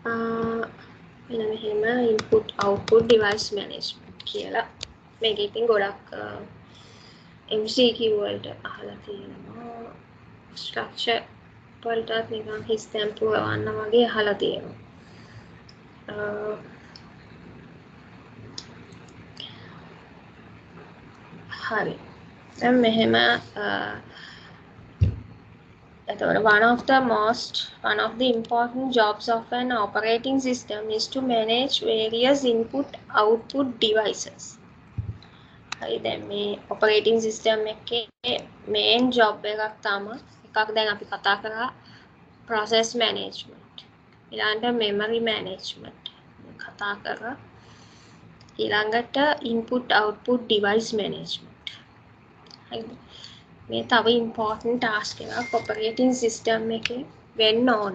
මෙන්න මෙහෙම input output device management කියලා මේක ඉතින් ගොඩක් MCQ වලට අහලා තියෙනවා structure වලටත් නිකන් හිස්තැන් පුරවන්න වගේ අහලා තියෙනවා හරි දැන් මෙහෙම one of the important jobs of an operating system is to manage various input output devices. හරි දැන් මේ operating system එකේ main job එකක් තමයි එකක් දැන් අපි කතා කරා process management. ඊළඟට memory management කතා කරා. ඊළඟට input output device management. හරිද? මේ තව important task එකක් operating system එකේ වෙන්න ඕන.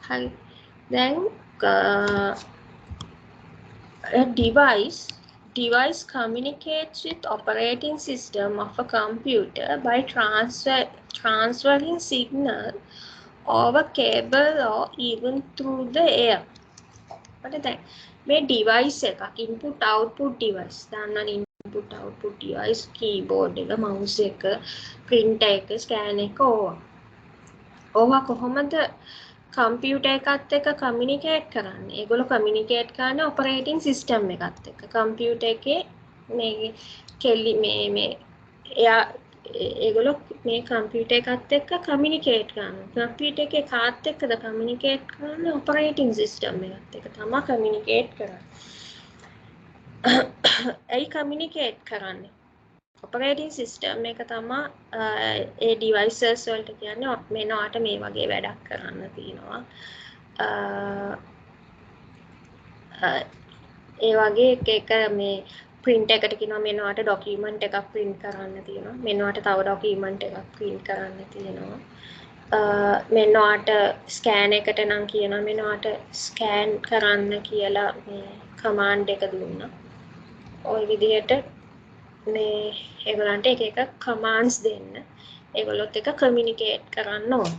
හරි. දැන් a device communicates with operating system of a computer by transferring signal over cable or even through the air. What is that? මේ device එකක් input output device දාන්න input output device keyboard එක mouse එක printer එක scanner එක ඕවා කොහොමද computer එකත් එක්ක communicate කරන්නේ ඒගොල්ලෝ communicate කරන්නේ operating system එකත් එක්ක computer එකේ මේ කෙලි මේ එයා ඒගොල්ලෝ මේ computer එකත් එක්ක communicate කරනවා computer එකේ කාත් එක්කද communicate කරන්නේ operating system එකත් එක්ක තමයි communicate කරන්නේ ඒ communicate කරන්නේ operating system එක තමයි ඒ devices වලට කියන්නේ මෙන්නට මේ වගේ වැඩක් කරන්න තියෙනවා ඒ වගේ එක මේ print එකට කියනවා මෙන්නට document එකක් print කරන්න තියෙනවා මෙන්නට තව document එකක් print කරන්න තියෙනවා මෙන්නට scan එකට නම් කියනවා මෙන්නට scan කරන්න කියලා මේ command එක දුන්නා ඔය විදිහට මේ ඒගොල්ලන්ට එක එක commands දෙන්න ඒගොල්ලොත් එක communicate කරන්න ඕන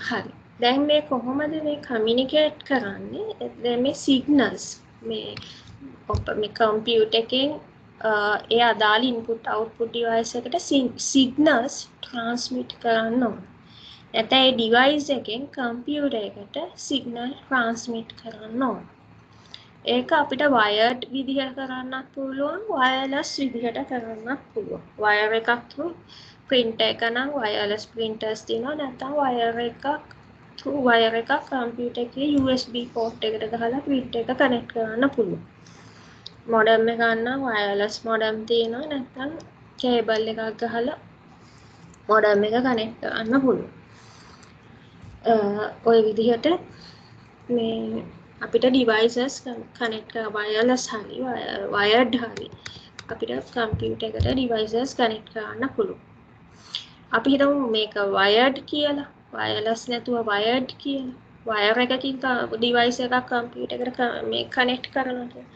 හරි දැන් මේ කොහොමද මේ communicate කරන්නේ දැන් මේ signals මේ computer එකෙන් ඒ අදාළ input output device එකට signals transmit කරන්න ඕන නැත්නම් ඒ device එකෙන් computer එකට signal transmit කරන්න ඕන ඒක අපිට wired විදිහට කරන්නත් පුළුවන් wireless විදිහට කරන්නත් පුළුවන් wire එකක් through printer එක නම් wireless printers තියෙනවා නැත්නම් wire එකක් computer එකේ USB port එකට ගහලා printer එක connect කරන්න පුළුවන් modem එක ගන්න wireless modem තියෙනවා නැත්නම් cable එකක් ගහලා modem එක connect කරන්න පුළුවන් ඔය විදිහට මේ අපිට devices connect කර wireless හරි wired හරි අපිට computer එකට devices connect කරන්න පුළුවන්. අපි හිතමු මේක wired කියලා wireless නැතුව wired කියලා. wire එකකින් device එකක් computer එකට මේ connect කරනවා කියලා.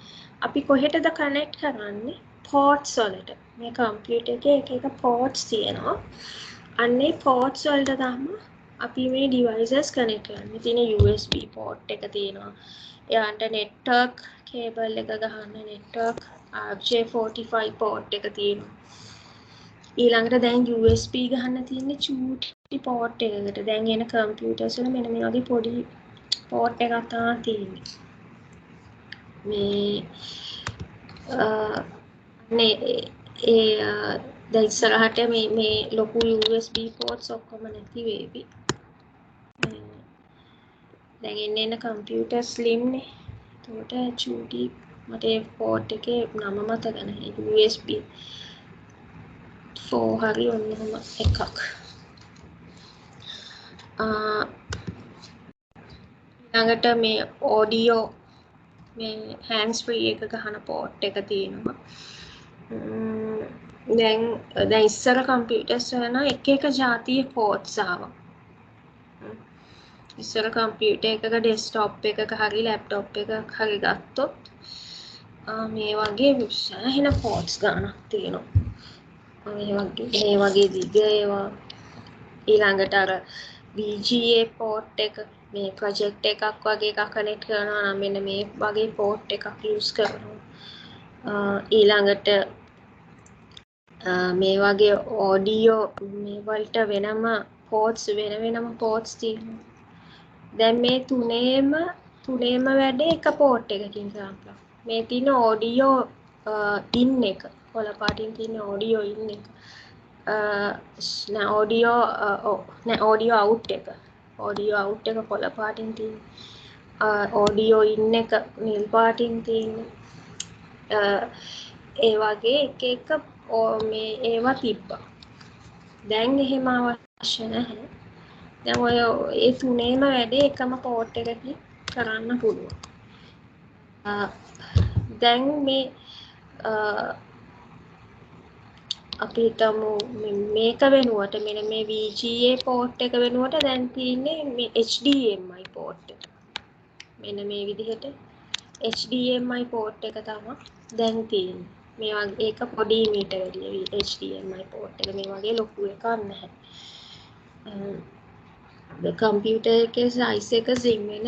අපි කොහෙටද connect කරන්නේ? ports වලට. මේ computer එකේ එක එක ports තියෙනවා. අන්නේ ports වලට තමයි අපි මේ devices connect කරන්නේ. තියෙන USB port එක තියෙනවා. එයාට network cable එක ගහන්න network RJ45 port එක තියෙනවා. ඊළඟට දැන් USB ගහන්න තියෙන්නේ චූටි port එකකට. දැන් එන computers වල මෙන්න මේ වගේ පොඩි port එකක් තමයි තියෙන්නේ. මේ දැන් ඉස්සරහට මේ ලොකු USB ports ඔක්කොම නැති වෙවි. දැන් එන්න computer slim නේ. ඒකට චූටි මට ඒ port එකේ නම මතක නැහැ. USB 4 හරි ඔන්නම එකක්. ඊළඟට මේ audio මේ hands free එක ගහන port එක තියෙනවා. දැන් ඉස්සර computers වල එක එක જાතිය ports ආවා. ඉස්සර computer එකක desktop එකක හරි laptop එකක හරි ගත්තොත් මේ වගේ විශාල ports ගණක් තියෙනවා. මේ වගේ දිග ඒවා ඊළඟට අර VGA port එක මේ project එකක් වගේ එකක් connect කරනවා නම් මෙන්න මේ වගේ port එකක් use කරනවා. ඊළඟට මේ වගේ audio මේ වලට වෙනම ports වෙනම ports තියෙනවා. දැන් මේ තුනේම වැඩේ එක port එකකින් කරනවා. මේ තියෙන audio in එක කොළ පාටින් තියෙන audio in එක audio out එක කොළ පාටින් තියෙන audio in එක නිල් පාටින් තියෙන ඒ වගේ එක මේ ඒවා තිබ්බා. දැන් එහෙම අවශ්‍ය නැහැ. දැන් ඔය ඒ තුනේම වැඩේ එකම port එකකින් කරන්න පුළුවන්. දැන් මේ අපි හිතමු මේක වෙනුවට මෙන්න මේ VGA port එක වෙනුවට දැන් තියෙන්නේ මේ HDMI port එක. මෙන්න මේ විදිහට HDMI port එක තමයි දැන් තියෙන්නේ. මේ වගේ ඒක පොඩි මීටර වැඩි HDMI port එක මේ වගේ ලොකු එකක් නැහැ. කම්පියුටර් එකේ size එක slim වෙන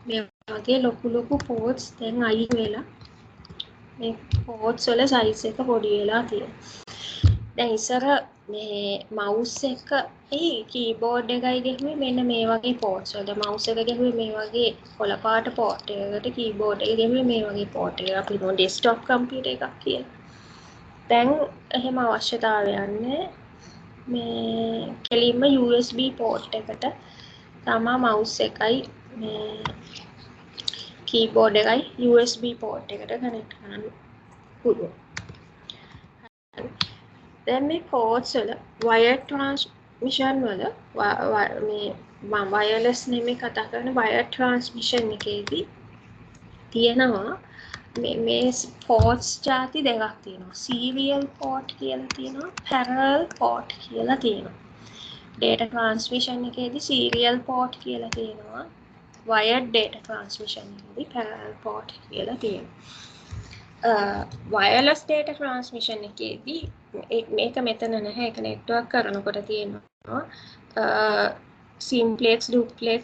මේ වගේ ලොකු ports දැන් අයින් වෙලා මේ ports වල size එක පොඩි වෙලා තියෙනවා. දැන් ඉස්සර මේ mouse එක keyboard එකයි ගැහුවේ මෙන්න මේ වගේ ports වලට mouse එක ගැහුවේ මේ වගේ කොළ පාට port එකකට keyboard එක ගැහුවේ මේ වගේ port එකකට අපි හිතමු desktop computer එකක් කියලා. දැන් එහෙම අවශ්‍යතාවයක් නැහැ. මේ කෙලින්ම USB port එකට තමා mouse එකයි මේ keyboard එකයි USB port එකට connect කරන්න පුළුවන්. දැන් මේ ports වල wire transmission වල මේ මම wireless නෙමෙයි කතා කරන්නේ wire transmission එකේදී තියෙනවා මේ ports ಜಾති දෙකක් තියෙනවා. serial port කියලා තියෙනවා parallel port කියලා තියෙනවා. data transmission එකේදී serial port කියලා තියෙනවා. wired data transmission එකේදී parallel port කියලා තියෙනවා. wireless data transmission එකේදී මේක මෙතන නැහැ. ඒක network කරනකොට තියෙනවා simplex duplex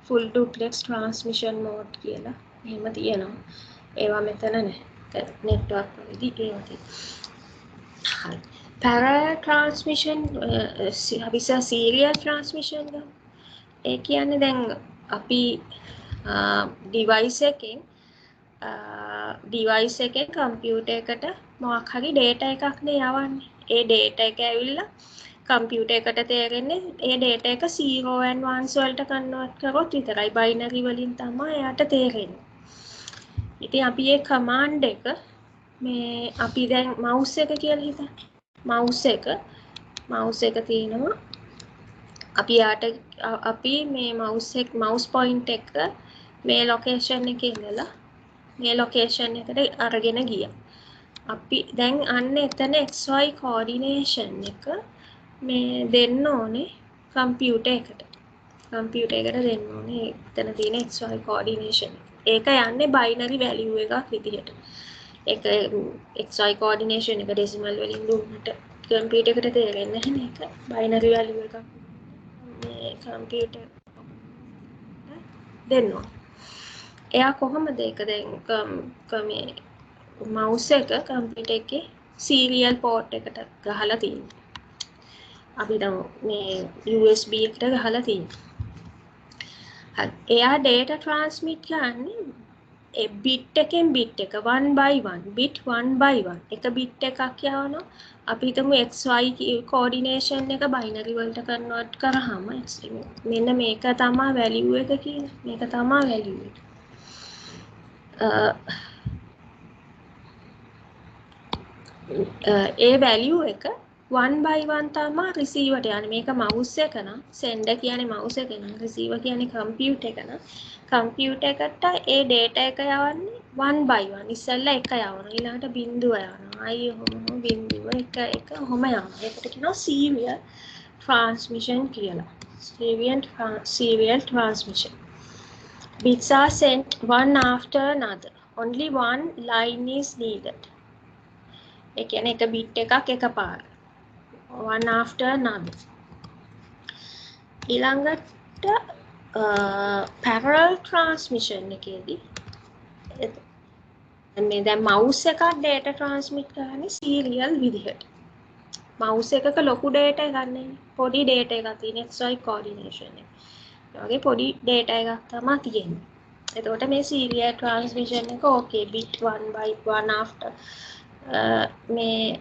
full duplex transmission mode කියලා. එහෙම තියෙනවා. ඒවා මෙතන නැහැ. network වලදී ඒවා තියෙනවා. parallel transmission අපි serial transmission ගමු. ඒ කියන්නේ දැන් අපි device එකෙන් computer එකට මොකක් හරි data එකක් නේ යවන්නේ. ඒ data එක ඇවිල්ලා computer එකට තේරෙන්නේ ඒ data එක 0 and 1s වලට convert කරොත් විතරයි. binary වලින් තමයි එයාට තේරෙන්නේ. ඉතින් අපි මේ command එක මේ අපි දැන් mouse එක කියලා හිතන්න. mouse එක තියෙනවා. අපි මේ mouse point එක මේ location එකේ ඉඳලා මේ location එකට අරගෙන ගියා. අපි දැන් අන්න එතන xy coordination එක මේ දෙන්න ඕනේ computer එකට. computer එකට දෙන්න ඕනේ එතන තියෙන xy coordination එක. ඒක යන්නේ binary value එකක් විදිහට. ඒක xy coordination එක decimal වලින් දුන්නට computer එකට තේරෙන්නේ නැහැ නේ. ඒක binary value එකක්. මේ computer දෙන්න ඕනේ. එයා කොහොමද ඒක දැන් මේ mouse එක computer එකේ serial port එකට ගහලා තියෙන්නේ. අපි දැන් මේ USB එකට ගහලා තියෙන්නේ. හරි. එයා data transmit කරන්නේ ඒ bit එකෙන් bit එක 1 by 1 bit 1 by 1 එක bit එකක් යවනවා. අපි හිතමු xy coordination එක binary වලට convert කරාම මෙන්න මේක තමයි value එක කියන්නේ. මේක තමයි value එක. ඒ value එක 1 by 1 තමයි receiver ට යන්නේ. මේක mouse එක නම් sender කියන්නේ mouse එක නම් receiver කියන්නේ computer එක නම් computer එකට ඒ data එක යවන්නේ 1 by 1. ඉස්සෙල්ලා එක යවනවා. ඊළඟට බිඳුව යවනවා. අයි ඔහොම බිඳුව එක ඔහොම යනවා. ඒකට කියනවා serial transmission කියලා. serial transmission. Bits are sent one after another. Only one line is needed. ඒ කියන්නේ එක bit එකක් එකපාර. One after another. ඊළඟට parallel transmission එකේදී මේ දැන් mouse එකක් data transmit කරන්නේ serial විදිහට. mouse එකක ලොකු data එකක් නෙවෙයි. පොඩි data එකක් තියෙන XY coordination එක. ඒ වගේ පොඩි data එකක් තමයි තියෙන්නේ. එතකොට මේ serial transmission එක okay bit 1 by 1 after මේ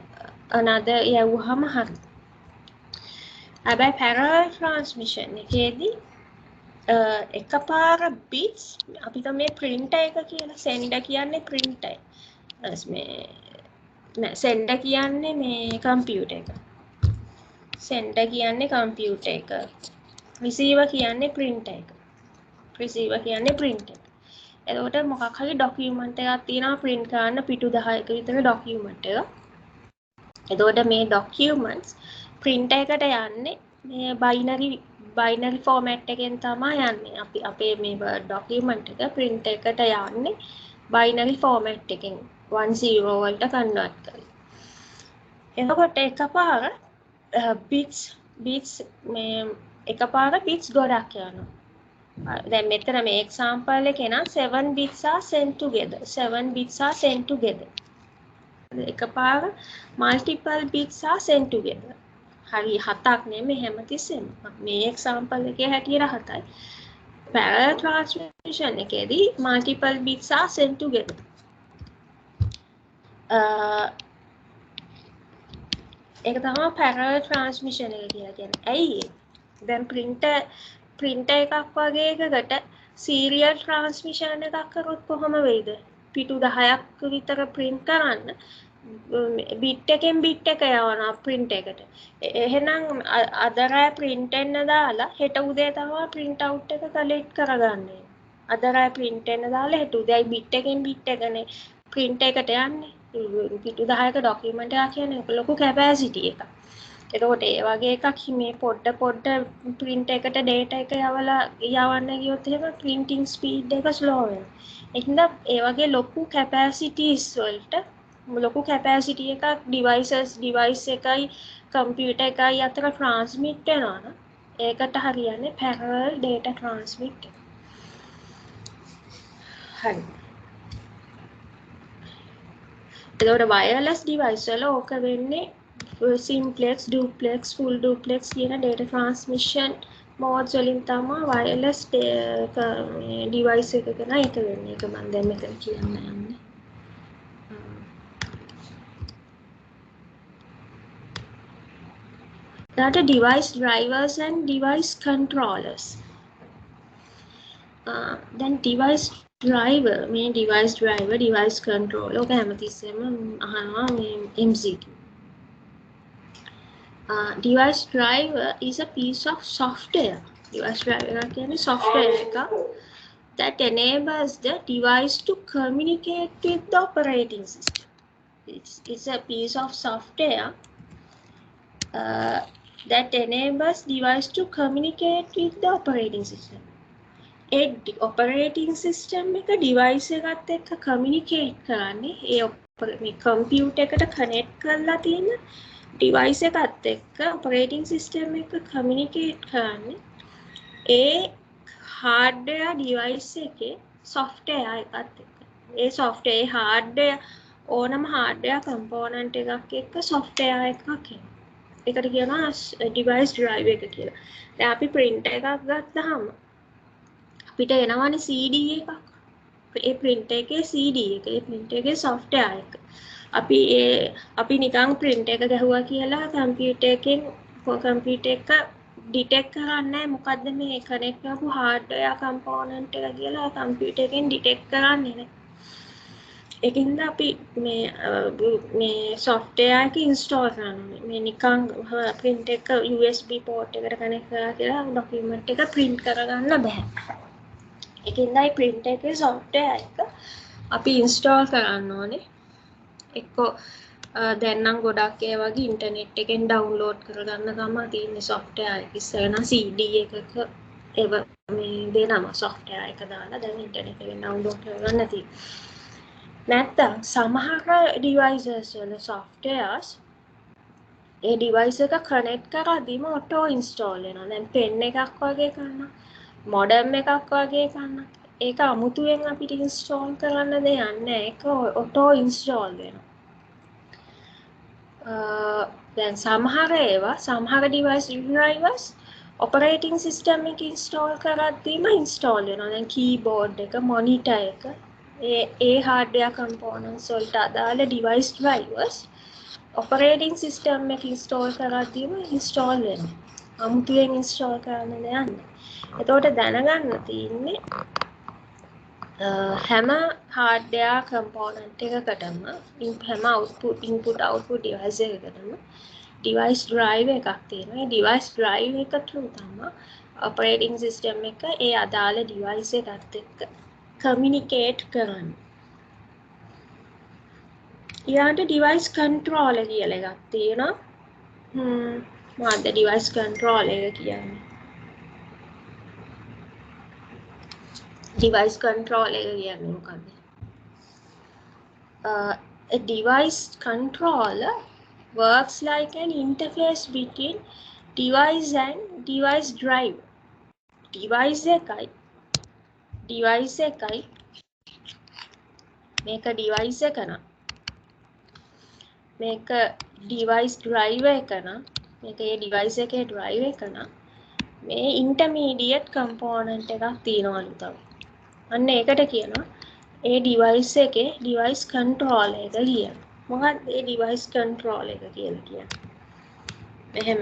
another යවුවහම හරි. හැබැයි parallel transmission එකේදී එකපාර bits අපි තමයි printer එක කියලා sender කියන්නේ printer මේ නෑ sender කියන්නේ මේ computer එක sender කියන්නේ computer එක receiver කියන්නේ printer එක receiver කියන්නේ printer එක එතකොට මොකක් හරි document එකක් තියෙනවා print කරන්න පිටු 10ක විතර document එක එතකොට මේ documents printer එකට යන්නේ මේ binary format එකෙන් තමයි යන්නේ අපි අපේ මේ word document එක print එකට යන්නේ binary format එකෙන් 10 වලට convert කරලා එතකොට එකපාර bits මේ එකපාර bits ගොඩක් යනවා දැන් මෙතන මේ example එකේ නම් 7 bits are sent together එකපාර multiple bits are sent together හරි 7ක් නෙමෙයි හැමතිස්සෙම මේ example එකේ හැටියට 7යි parallel transmission එකේදී multiple bits are sent together ඒක තමයි parallel transmission එක කියලා කියන්නේ. ඇයි දැන් printer එකක් වගේ එකකට serial transmission එකක් කරොත් කොහොම වෙයිද? පිටු 10ක් විතර print කරන්න bit එකෙන් bit එක යවනවා print එකට. එහෙනම් අද රෑ print එන්න දාලා හෙට උදේ තමයි print out එක collect කරගන්නේ. අද රෑ print එන්න දාලා හෙට උදේයි bit එකෙන් bit එකනේ print එකට යන්නේ. පිටු 10ක document එකක් කියන්නේ ලොකු capacity එකක්. එතකොට ඒ වගේ එකක් මේ පොඩ print එකට data එක යවන්න ගියොත් එහෙම printing speed එක slow වෙනවා. ඒකින්ද ඒ වගේ ලොකු capacities වලට ලොකු capacity එකක් device එකයි computer එකයි අතර transmit වෙනවා නම් ඒකට හරියන්නේ parallel data transmit එක. හරි. එතකොට wireless device වල ඕක වෙන්නේ simplex, duplex, full duplex කියන data transmission modes වලින් තමයි wireless device එකක නම් ඒක වෙන්නේ. ඒක මම දැන් මෙතන කියන්න යන්නේ. That are device drivers and device controllers. Then device driver device controller ඔක හැමතිස්සෙම අහනවා මේ MCQ. Device driver is a piece of software. Device driver කියන්නේ software එක that enables the device to communicate with the operating system. It's a piece of software that enables device to communicate with the operating system. A operating system එක device එකත් එක්ක communicate කරන්නේ මේ computer එකට connect කරලා තියෙන device එකත් එක්ක operating system එක communicate කරන්නේ ඒ hardware device එකේ software එකත් එක්ක. ඒ software hardware ඕනම hardware component එකක් එක්ක software එකක් එනවා. ඒකට කියනවා device driver එක කියලා. දැන් අපි printer එකක් ගත්තාම අපිට එනවනේ CD එකක්. ඒ printer එකේ CD එක, ඒ printer එකේ software එක. අපි නිකන් printer එක ගැහුවා කියලා computer එක detect කරන්නේ මොකද්ද මේ connect කරපු hardware component එක කියලා computer එකෙන් detect කරන්නේ නැහැ. ඒකින්ද අපි මේ software එක install කරනවා. මේ නිකන් printer එක USB port එකට connect කරලා කියලා document එක print කරගන්න බෑ. ඒකින්දයි printer එකේ software එක අපි install කරන්න ඕනේ. එක්කෝ දැන් නම් ගොඩක් ඒ වගේ ඉන්ටර්නෙට් එකෙන් download කරගන්න තමයි තියෙන්නේ software එක. ඉස්සර නම් CD එකක ඒව මේ දෙනවා software එක දාලා දැන් ඉන්ටර්නෙට් එකෙන් download කරගන්න තියෙන්නේ. නැත්තම් සමහර devices වල softwares ඒ ඩිවයිස් එක කනෙක්ට් කරද්දිම ඔටෝ ඉන්ස්ටෝල් වෙනවා. දැන් පෙන් එකක් වගේ කරනවා. මොඩම් එකක් වගේ කරනවා. ඒක අමුතුවෙන් අපිට ඉන්ස්ටෝල් කරන්න දෙයක් නැහැ. ඒක ඔටෝ ඉන්ස්ටෝල් වෙනවා. දැන් සමහර ඩිවයිස් ඩ්‍රයිවර්ස් ඔපරේටිං සිස්ටම් එක ඉන්ස්ටෝල් කරද්දිම ඉන්ස්ටෝල් වෙනවා. දැන් කීබෝඩ් එක, මොනිටර් එක, ඒ හાર્ඩ්වෙයාර් කම්පෝනන්ට්ස් වලට අදාළ ඩිවයිස් ඩ්‍රයිවර්ස් ඔපරේටිං සිස්ටම් එක ඉන්ස්ටෝල් කරද්දිම ඉන්ස්ටෝල් වෙනවා. අමුතුවෙන් ඉන්ස්ටෝල් කරන්න දෙයක් නැහැ. එතකොට දැනගන්න තියෙන්නේ හැම හાર્ඩ්වෙයාර් කම්පෝනන්ට් එකකටම හැම ඉන්පුට් අවුට්පුට් ඩිවයිස් එකකටම ඩිවයිස් ඩ්‍රයිව් එකක් තියෙනවා. ඒ ඩිවයිස් ඩ්‍රයිව් එක through තමයි ඔපරේටිං සිස්ටම් එක ඒ අදාළ ඩිවයිස් එකත් එක්ක කමියුනිකේට් කරන්නේ. ඊළඟට ඩිවයිස් කන්ට්‍රෝලර් කියලා එකක් තියෙනවා. මොකක්ද ඩිවයිස් කන්ට්‍රෝලර් එක කියන්නේ? ඩිවයිස් කන්ට්‍රෝලර් එක කියන්නේ මොකක්ද? A device controller works like an interface between device and device drive. device එකයි මේක device එක නම් මේක device drive එක නම් මේක ඒ device එකේ drive එක නම් මේ intermediate component එකක් තියෙනවලු තමයි. අන්න ඒකට කියනවා ඒ device එකේ device controller එක කියලා. මොකක්ද ඒ device controller එක කියලා කියන්නේ? මෙහෙම.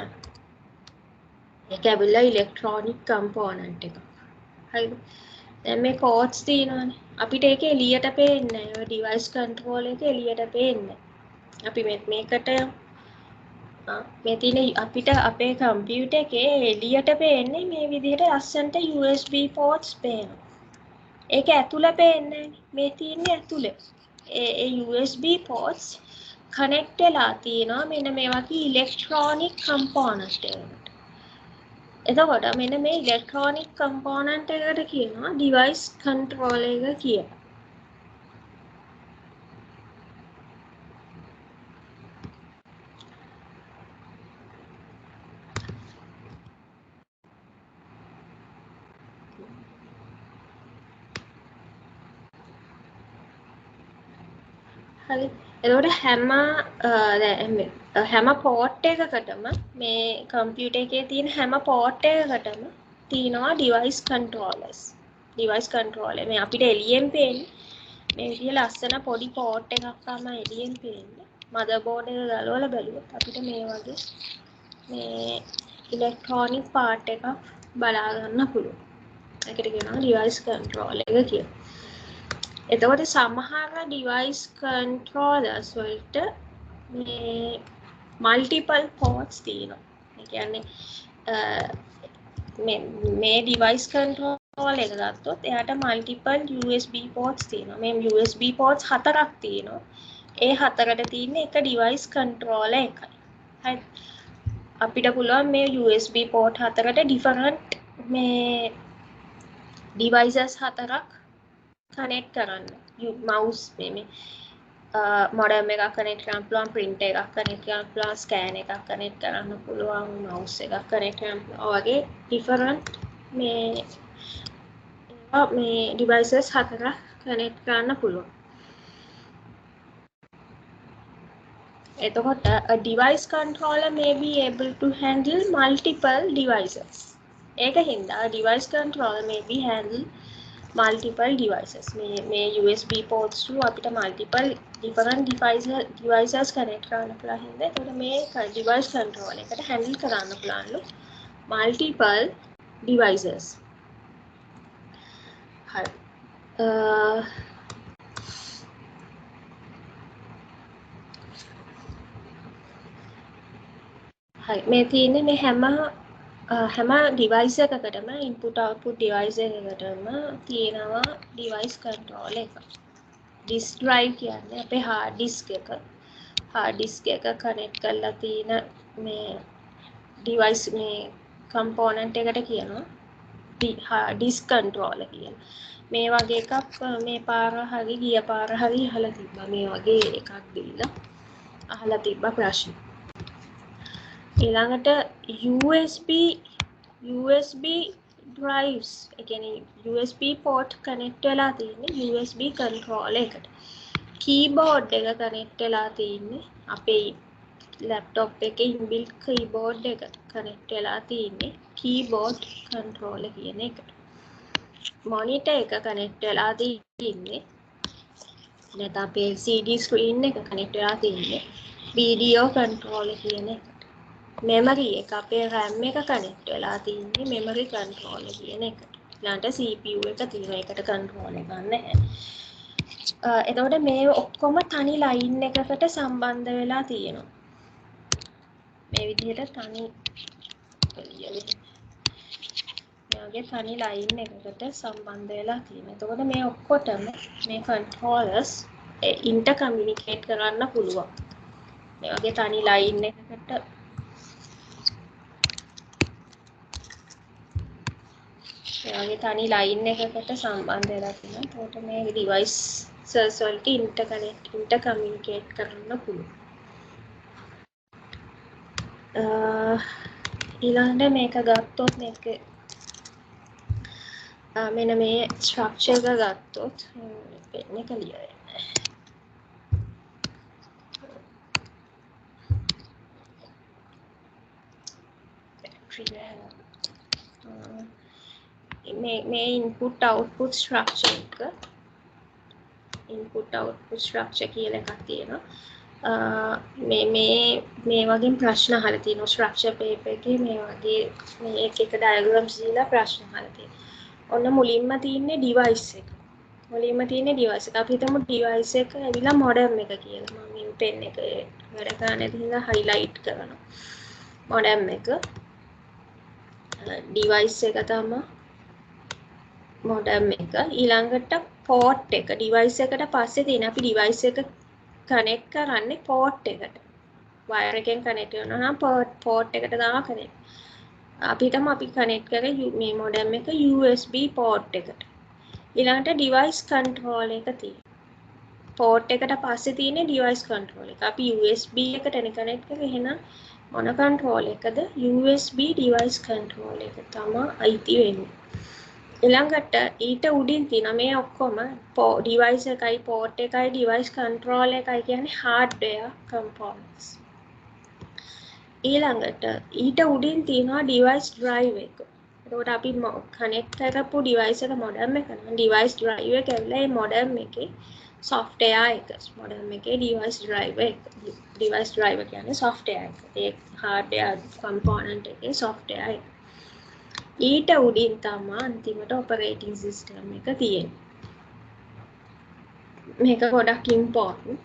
ඒක ඇවිල්ලා ඉලෙක්ට්‍රොනික කම්පෝනන්ට් එකක්. හරිද? දැන් මේ කෝඩ්ස් තියෙනවානේ. අපිට ඒක එළියට පේන්නේ නැහැ. ඔය ඩිවයිස් කන්ට්‍රෝල් එක එළියට පේන්නේ. අපි මේකට මේ තියෙන අපිට අපේ කම්පියුටර් එකේ එළියට පේන්නේ මේ විදිහට ලස්සන්ට USB ports පේනවා. ඒක ඇතුළේ පේන්නේ නැහැ. මේ තියෙන්නේ ඇතුළේ. ඒ USB ports කනෙක්ට් වෙලා තියෙනවා මෙන්න මේ වගේ ඉලෙක්ට්‍රොනික කම්පෝනන්ට් එකකට. එතකොට මෙන්න මේ ඉලෙක්ට්‍රොනික කම්පෝනන්ට් එකට කියනවා ඩිවයිස් කන්ට්‍රෝලර් එක කියලා. හරි. එතකොට හැම පෝට් එකකටම මේ කම්පියුටර් එකේ තියෙන හැම පෝට් එකකටම තියෙනවා ඩිවයිස් කන්ට්‍රෝලර්ස්. ඩිවයිස් කන්ට්‍රෝලර් මේ අපිට එළියෙන් පේන්නේ මේ විදිහ ලස්සන පොඩි පෝට් එකක් තමයි එළියෙන් පේන්නේ. මදර් බෝඩ් එක ගලවලා බැලුවොත් අපිට මේ වගේ මේ ඉලෙක්ට්‍රොනික පාර්ට් එකක් බලා ගන්න පුළුවන්. ඒකට කියනවා ඩිවයිස් කන්ට්‍රෝලර් එක කියලා. එතකොට සමහර ඩිවයිස් කන්ට්‍රෝලර්ස් වලට මේ මල්ටිපල් පෝට්ස් තියෙනවා. ඒ කියන්නේ මේ ඩිවයිස් කන්ට්‍රෝල් එක ගත්තොත් එයාට මල්ටිපල් USB පෝට්ස් තියෙනවා. මේ USB පෝට්ස් 4ක් තියෙනවා. ඒ 4ට තියෙන්නේ එක ඩිවයිස් කන්ට්‍රෝලර් එකයි. හරි. අපිට පුළුවන් මේ USB පෝට් 4ට ඩිෆරන්ට් මේ ඩිවයිසස් 4ක් කනෙක්ට් කරන්න. mouse මේ මොඩම් එකක් කනෙක්ට් කරන්න පුළුවන්, print එකක් කනෙක්ට් කරන්න පුළුවන්, scan එකක් කනෙක්ට් කරන්න පුළුවන්, mouse එකක් කනෙක්ට් කරන්න පුළුවන්. ඔය වගේ different මේ devices 4ක් කනෙක්ට් කරන්න පුළුවන්. එතකොට a device controller may be able to handle multiple devices. ඒක හින්දා device controller may be handle multiple devices. මේ USB ports through අපිට multiple different devices connect කරන්න පුළුවන් හින්දා එතකොට මේ device controller එකට handle කරන්න පුළුවන්ලු multiple devices. හරි. හරි මේ තියෙන්නේ මේ හැම ඩිවයිස් එකකටම ඉන්පුට් අවුට්පුට් ඩිවයිස් එකකටම තියෙනවා ඩිවයිස් කන්ට්‍රෝල් එක. ඩිස්ක් ඩ්‍රයිව් කියන්නේ අපේ හાર્ඩ් ඩිස්ක් එක. හાર્ඩ් ඩිස්ක් එක කනෙක්ට් කරලා තියෙන මේ ඩිවයිස් මේ කම්පෝනන්ට් එකට කියනවා ඩිස්ක් කන්ට්‍රෝලර් කියලා. මේ වගේ එකක් මේ පාර හරි ගිය පාර හරි අහලා තිබ්බා. මේ වගේ එකක් දීලා අහලා තිබ්බා ප්‍රශ්න. ඊළඟට USB drives ඒ කියන්නේ USB port connect වෙලා තියෙන්නේ USB controller එකට. keyboard එක connect වෙලා තියෙන්නේ අපේ laptop එකේ inbuilt keyboard එක connect වෙලා තියෙන්නේ keyboard controller කියන එකට. monitor එක connect වෙලා තියෙන්නේ නැත්නම් අපේ LCD screen එක connect වෙලා තියෙන්නේ video controller කියන එකට. memory එක අපේ RAM එක connect වෙලා තියෙන්නේ memory controller කියන එකට. ඊළඟට CPU එක තියෙනවා. ඒකට control එකක් නැහැ. එතකොට මේ ඔක්කොම තනි line එකකට සම්බන්ධ වෙලා තියෙනවා. මේ විදිහට තනි මේ තනි line එකකට සම්බන්ධ වෙලා තියෙනවා. එතකොට මේ ඔක්කොටම මේ controllers intercommunicate කරන්න පුළුවන්. මේ වගේ තනි line එකකට ඒ තනි line එකකට සම්බන්ධ වෙලා තියෙනවා. එතකොට මේ devices වලට intercommunicate කරන්න පුළුවන්. ඊළඟට මේක ගත්තොත් මේක මෙන්න මේ structure එක ගත්තොත් pen එක ලියවෙන්නේ මේ input output structure එක input output structure කියලා එකක් තියෙනවා. මේ වගේ ප්‍රශ්න අහලා තියෙනවා structure paper එකේ මේ වගේ මේ එක diagrams දීලා ප්‍රශ්න අහලා තියෙනවා. ඔන්න මුලින්ම තියෙන්නේ device එක. අපි හිතමු device එක ඇවිල්ලා modem එක කියලා. මම මේ pen එක වැඩ කරන්න ඉඳලා highlight කරනවා. modem එක device එක තමයි modem එක. ඊළඟට port එක device එකට පස්සේ තියෙන අපි device එක connect කරන්නේ port එකට. wire එකෙන් connect කරනවා නම් port එකට තමයි connect. අපි හිතමු අපි connect කරේ මේ modem එක USB port එකට. ඊළඟට device control එක තියෙනවා. port එකට පස්සේ තියෙන්නේ device control එක. අපි USB එකට connect කරේ එහෙනම් මොන control එකද? USB device control එක තමයි අයිති වෙන්නේ. ඊළඟට ඊට උඩින් තියෙන මේ ඔක්කොම device එකයි port එකයි device control එකයි කියන්නේ hardware components. ඊළඟට ඊට උඩින් තියෙනවා device drive එක. එතකොට අපි connect කරපු device එක modem එක නම් device drive එක ඇවිල්ලා මේ modem එකේ software එක. modem එකේ device driver කියන්නේ software එක. ඒ hardware component එකේ software එක. ඊට උඩින් තමයි අන්තිමට operating system එක තියෙන්නේ. මේක ගොඩක් important.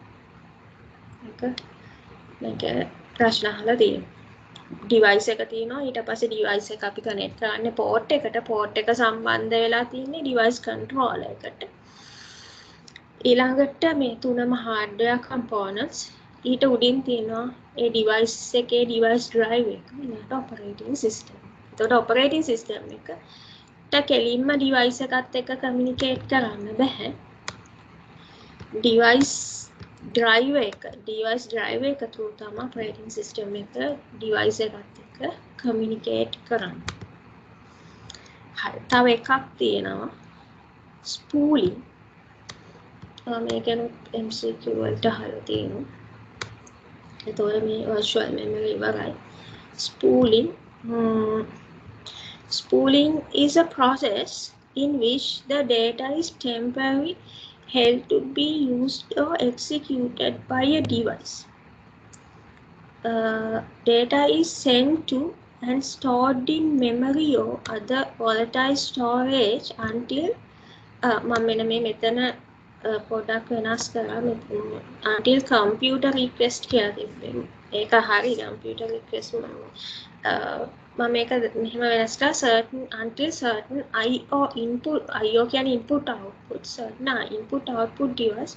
මේක ප්‍රශ්න අහලා තියෙනවා. device එක තියෙනවා ඊට පස්සේ device එක අපි connect කරන්නේ port එකට. port එක සම්බන්ධ වෙලා තියෙන්නේ device controller එකට. ඊළඟට මේ තුනම hardware components. ඊට උඩින් තියෙනවා ඒ device එකේ device drive එක. ඊළඟට operating system. එතකොට operating system එකට කෙලින්ම device එකත් එක්ක communicate කරන්න බෑ. device drive එක through තමයි operating system එක device එකත් එක්ක communicate කරන්නේ. හරි. තව එකක් තියෙනවා spooling. මේකෙනුත් MCQ වලට අහලා තියෙනවා. එතකොට මේ virtual memory ඉවරයි. Spooling is a process in which the data is temporarily held to be used or executed by a device. Data is sent to and stored in memory or other volatile storage until මෙතන පොඩක් වෙනස් කරා until computer request කියලා තිබ්බේ. ඒක හරි computer request මම මේක මෙහෙම වෙනස් කරා until certain IO කියන්නේ input output certain input output device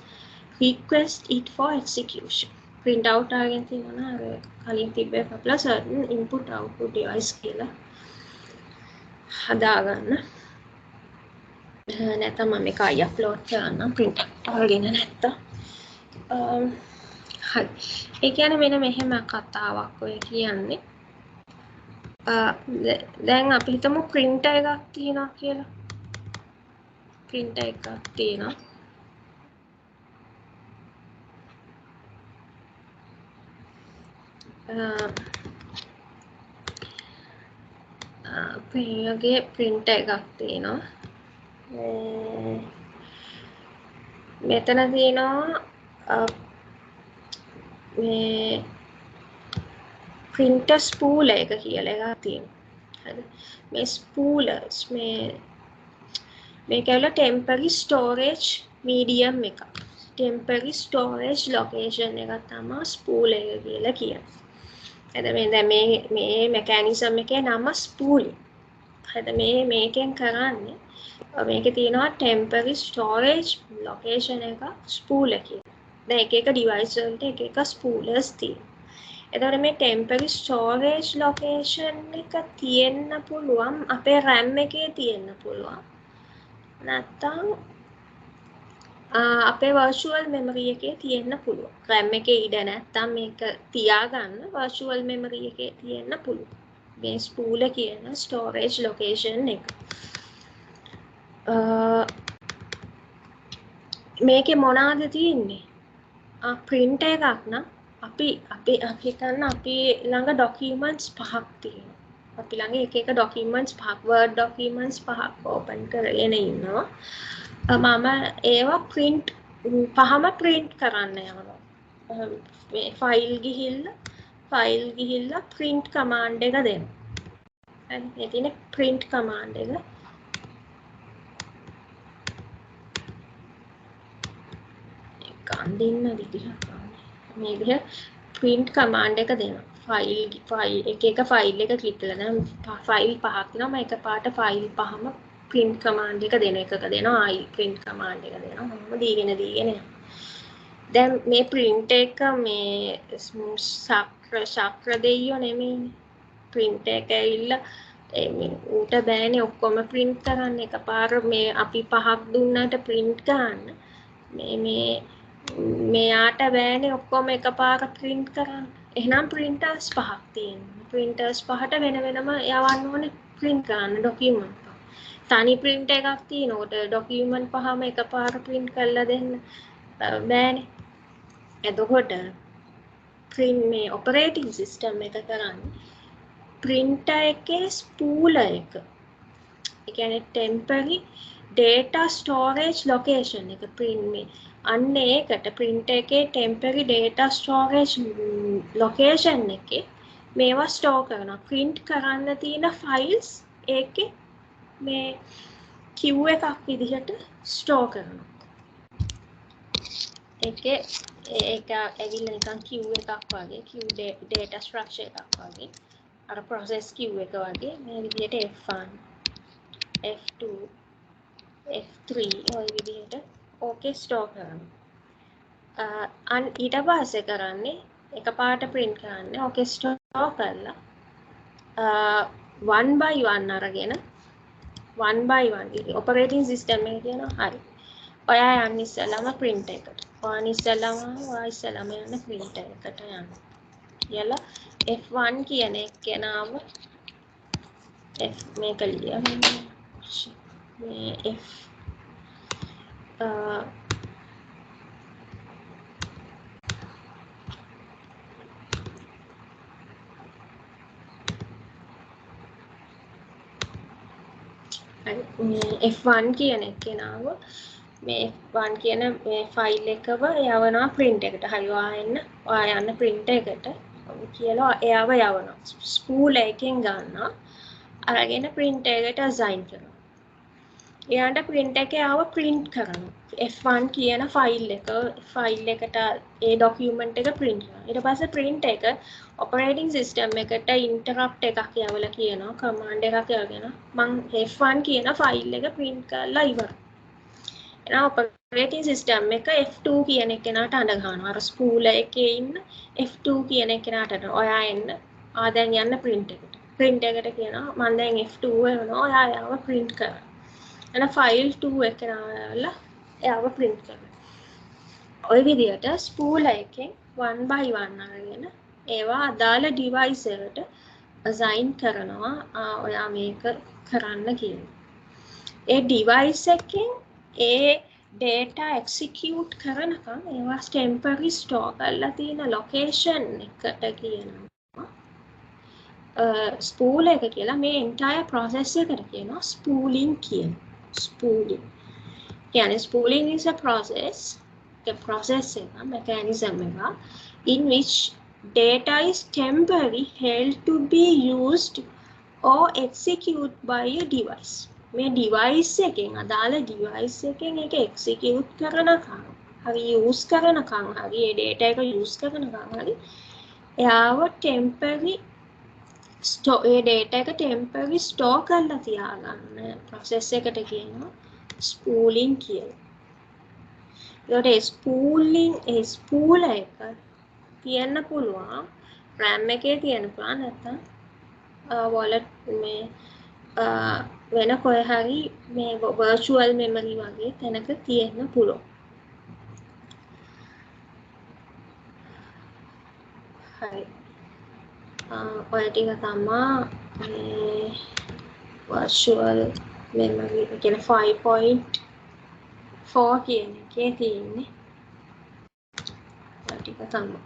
request it for execution. print out ආගෙන තියෙනවා අර කලින් තිබ්බ එකපලා certain input output device කියලා හදාගන්න. නැත්නම් මම මේක අය අප්ලෝඩ් කරන්නම් print out ආගෙන නැත්තම්. හරි. ඒ කියන්නේ මෙන්න මෙහෙම කතාවක් ඔය කියන්නේ දැන් අපි හිතමු printer එකක් තියෙනවා කියලා. printer එකක් තියෙනවා. අපේ printer එකක් තියෙනවා. මෙතන තියෙනවා මේ printer spool එක කියලා එකක් තියෙනවා. හරි. මේ spoolers මේක ඇවිල්ලා temporary storage medium එකක්. temporary storage location එක තමයි spool එක කියලා කියන්නේ. හරි. දැන් මේ mechanism එකේ නම spooling. හරි. මේකෙන් කරන්නේ මේකේ තියෙනවා temporary storage location එක spool එකේ. දැන් එක device වලට එක spoolers තියෙනවා. එතකොට මේ temporary storage location එක තියෙන්න පුළුවන් අපේ RAM එකේ තියෙන්න පුළුවන්. නැත්තම් අපේ virtual memory එකේ තියෙන්න පුළුවන්. RAM එකේ ඉඩ නැත්තම් මේක තියාගන්න virtual memory එකේ තියෙන්න පුළුවන්. මේ spool කියන storage location එක. මේකේ මොනවාද තියෙන්නේ? printer එකක් නම් අපි හිතන්න අපි ළඟ documents පහක් තියෙනවා. අපි ළඟ එක documents පහක් word documents පහක් open කරගෙන ඉන්නවා. මම ඒවා print පහම print කරන්න යනවා. මේ file ගිහිල්ලා print command එක දෙනවා. හරි. මේ තියෙන print command එක දෙන්න විදිහක් මේ විදිහ print command එක දෙනවා. file එක file එක click කරලා දැන් file පහක් තියෙනවා. මම එකපාරට file පහම print command එක දෙන එකක දෙනවා. ආයි print command එක දෙනවා. මම දීගෙන යනවා. දැන් මේ print එක මේ ශක්‍ර දෙයියෝ නෙමෙයිනේ. print එක ඇවිල්ලා ඌට බෑනේ ඔක්කොම print කරන්න එකපාර මේ අපි පහක් දුන්නාට print ගන්න. මෙයාට බෑනේ ඔක්කොම එකපාර print කරන්න. එහෙනම් printers පහක් තියෙනවා. printers පහට වෙන වෙනම යවන්න ඕනේ print කරන්න document. තනි print එකක් තියෙනකොට document පහම එකපාර print කරලා දෙන්න බෑනේ. එතකොට print මේ operating system එක කරන්නේ printer එකේ spooler එක. ඒ කියන්නේ temporary data storage location එක print මේ අන්න ඒකට printer එකේ temporary data storage location එකේ මේවා store කරනවා. print කරන්න තියෙන files ඒකේ මේ queue එකක් විදිහට store කරනවා. ඒක ඇවිල්ලා නිකන් queue එකක් වගේ queue data structure එකක් වගේ අර process queue එක වගේ මේ විදිහට F1 F2 F3 ඔය විදිහට ඕකේ store කරනවා. ඊට පස්සේ කරන්නේ එකපාරට print කරන්නේ ඕකේ store කරලා one by one අරගෙන one by one operating system එක කියනවා හරි. ඔයා යන්න ඉස්සෙල්ලාම print එකට. ඔයා ඉස්සෙල්ලාම යන්න print එකට යන්න. කියලා F1 කියන එකේනාම F මේක ලියන්න. මේ F F1 කියන එකේනාම මේ F1 කියන මේ ෆයිල් එකව යවනවා print එකට. හරි ඔයා යන්න print එකට කියලා එයාව යවනවා. spool එකෙන් ගන්නවා. අරගෙන print එකට assign කරනවා. එයාට print එකේ ආව print කරනවා. F1 කියන ෆයිල් එකට ඒ document එක print කරනවා. ඊට පස්සේ print එක operating system එකට interrupt එකක් යවලා කියනවා command එකක් යවගෙන මම F1 කියන ෆයිල් එක print කරලා ඉවරයි. එහෙනම් operating system එක F2 කියන එකනට අඬ ගන්නවා. අර spool එකේ ඉන්න F2 කියන එකනට ඔයා එන්න. දැන් යන්න print එකට. print එකට කියනවා මම දැන් F2 වෙනවා. ඔයා යව print කරන්න. එන file 2 එක නාවලා එයාව print කරනවා. ඔය විදිහට spool එකෙන් one by one අරගෙන ඒවා අදාළ device එකට assign කරනවා ඔයා මේක කරන්න කියලා. ඒ device එකෙන් ඒ data execute කරනකම් ඒවා temporary store කරලා තියෙන location එකට කියනවා spool එක කියලා. මේ entire process එකට කියනවා spooling කියලා. spooling කියන්නේ spooling is a process, the process එක mechanism එක in which data is temporarily held to be used or execute by a device. මේ device එකෙන් අදාළ device එකෙන් ඒක execute කරනකම් හරි use කරනකම් හරි ඒ data එක use කරනකම් හරි එයාව temporary ඒ data එක temporary store කරලා තියාගන්න process එකට කියනවා spooling කියලා. ඒකට spooling ඒ spool එක තියන්න පුළුවන් RAM එකේ තියන්න පුළුවන් නැත්නම් wallet මේ වෙන කොහේ හරි මේ virtual memory වගේ තැනක තියෙන්න පුළුවන්. හරි. ඔය ටික තමයි මේ virtual memory කියන 5.4 කියන එකේ තියෙන්නේ. ඔය ටික තමයි.